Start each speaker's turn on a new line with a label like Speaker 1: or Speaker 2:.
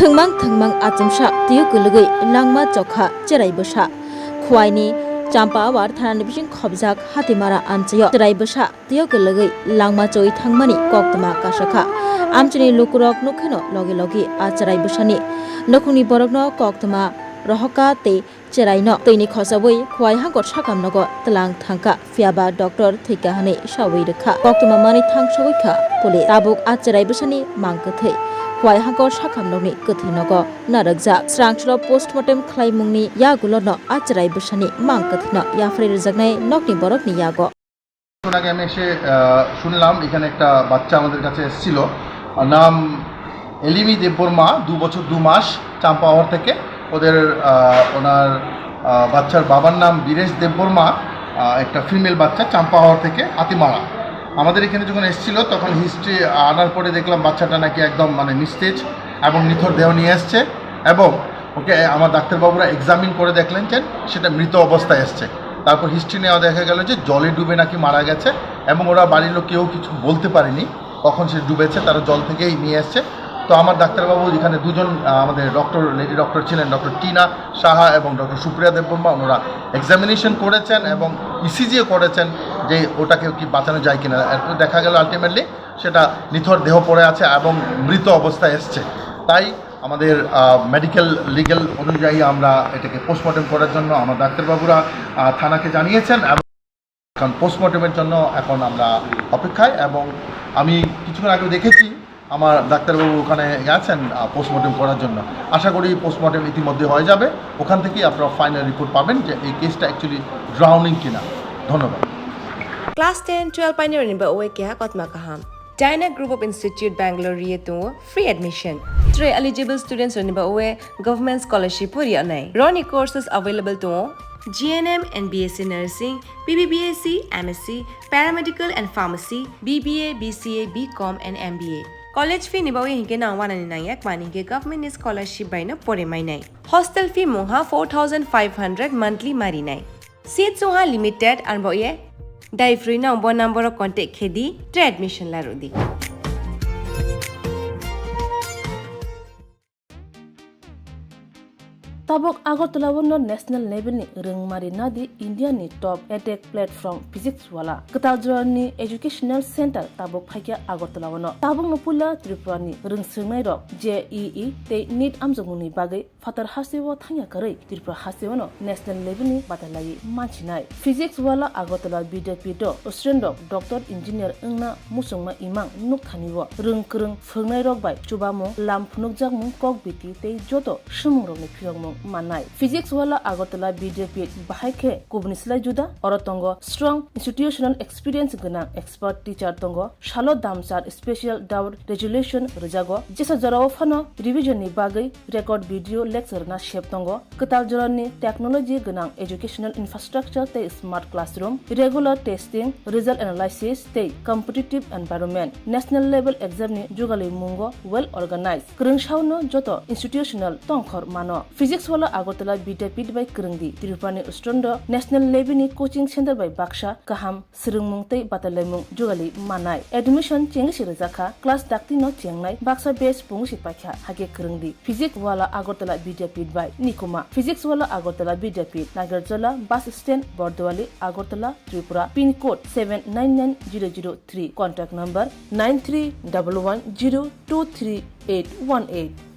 Speaker 1: थंगमां आचमसा तियो गलगै लांगमा चौखा चराइबसा खुवाइनि चाम्पावार थानानि बिसिं खबजाक हातिमारा आमचयो चराइबसा तियो गलगै लांगमा चoi थांगमानि कक्तमा कासखा आमचनि लुकुरक नुखेनो लगे लगे आ चराइबसानि नखुनि बरकनो कक्तमा रहका ते चेराइनो तैनि खसबै खुवाइ हांगर साकामनगो तलां थांका फियाबा डक्टर थैका हानै सावै रेखा कक्तमा मानि थां सवैखा पले ताबुक आ चराइबसानि मांकथै खुवाइ हांगर साकामनगनि कथैनगो नारकजा स्रांस्रो पोस्टमर्टेम ख्लाइमुंनि यागुलनो आ चराइबसानि मांकथैनो याफ्रे रजाकनाय नकनि बरकनि यागो
Speaker 2: আগে আমি এসে শুনলাম এখানে একটা বাচ্চা আমাদের কাছে এসেছিল নাম এলিমি দেববর্মা 2 বছর 2 মাস চাম্পাওয়ার থেকে ওদের ওনার বাচ্চার বাবার নাম বীরেশ দেববর্মা একটা ফিমেল বাচ্চা চাম্পাওয়ার থেকে হাতিমারা আমাদের এখানে যখন এসেছিল তখন হিস্ট্রি আনার পরে দেখলাম বাচ্চাটা নাকি একদম মানে নিস্তেজ এবং নিথর দেহ নিয়ে এসছে এবং ওকে আমার ডাক্তারবাবুরা এক্সামিন করে দেখলেন যে সেটা মৃত অবস্থায় এসছে তারপর হিস্ট্রি নেওয়া দেখা গেল যে জলে ডুবে নাকি মারা গেছে এবং ওরা বাড়ির লোক কেউ কিছু বলতে পারেনি কখন সে ডুবেছে তারা জল থেকেই নিয়ে এসছে তো আমার ডাক্তারবাবু এখানে দুজন আমাদের লেডি ডক্টর ছিলেন ডক্টর টিনা সাহা এবং ডক্টর সুপ্রিয়া দেববর্মা ওনারা এক্সামিনেশন করেছেন এবং ইসিজিও করেছেন যে ওটাকে কি বাঁচানো যায় কিনা এরপর দেখা গেল আলটিমেটলি সেটা নিথর দেহ পড়ে আছে এবং মৃত অবস্থায় এসছে তাই আমাদের মেডিকেল লিগ্যাল অনুযায়ী আমরা এটাকে পোস্টমর্টেম করার জন্য আমার ডাক্তারবাবুরা থানাকে জানিয়েছেন এবং এখন পোস্টমর্টেমের জন্য এখন আমরা অপেক্ষায় এবং আমি কিছুক্ষণ আগে দেখেছি আমার ডাক্তারবাবু ওখানে গেছেন পোস্টমর্টেম করার জন্য আশা করি পোস্টমর্টেম ইতিমধ্যে হয়ে যাবে ওখান থেকেই আপনারা ফাইনাল রিপোর্ট পাবেন যে এই কেসটা অ্যাকচুয়ালি ড্রাউনিং কিনা ধন্যবাদ
Speaker 3: Class 10 12 pioneer ni ba oe kya kotma kaham Dyna Group of Institute Bangalore to free admission. 3 eligible students ni ba oe government scholarship puri anai. Roni courses available to GNM and BSc Nursing, BBBSc, MSc, Paramedical and Pharmacy, BBA, BCA, BCom and MBA. College fee ni ba oe hinke na 199 yak mani ke government scholarship by na pore mai nai. Hostel fee moha 4500 monthly mari nai. Seats soha limited and ba oe Dai free na number of contact khedi to admission la rodi.
Speaker 4: Tabok Agartala wono national level ni rengmari nadi India ni top edtech platform physics wala Katajra ni educational center tabok phaikia Agartala wono tabok no pula Tripura ni rengsungnai rok JEE te NEET amjongni bagai fatar hasewo thangya karai Tripura hasewo no national level ni batalai manchinai physics wala Agartala BJP do student rok doctor engineer engna musungma imang nuk thaniwo rengkreng phungnai rok bai chubamo lam phunukjak mung kok biti te joto shumung rok ni phiyong Manai. Physics wala Agartala BJP bahaike kubnislai juda orotongo strong institutional experience gana expert teacher tongo shalo damsar special doubt resolution rejago jesa jarao phano revision ni bagai record video lecture na shep tongo katal jorani technology gana educational infrastructure te smart classroom regular testing result analysis te competitive environment national level exam ni jugali mungo well organized krungshauno joto institutional tongkhor mano physics wala Agartala BJP by Krungdi Tirupani Ustrondo national level ni coaching center by Baksha Kaham Sirungmung tei Batalemung Jugali Manai admission chengsi rejaka class dakti no chengnai Baksa base pungsi pakha hage Krungdi physics wala Agartala BJP by Nikuma physics wala Agartala BJP Nagarjala bus stand Bordwali Agartala Tripura pin code 799003 contact number 9311023818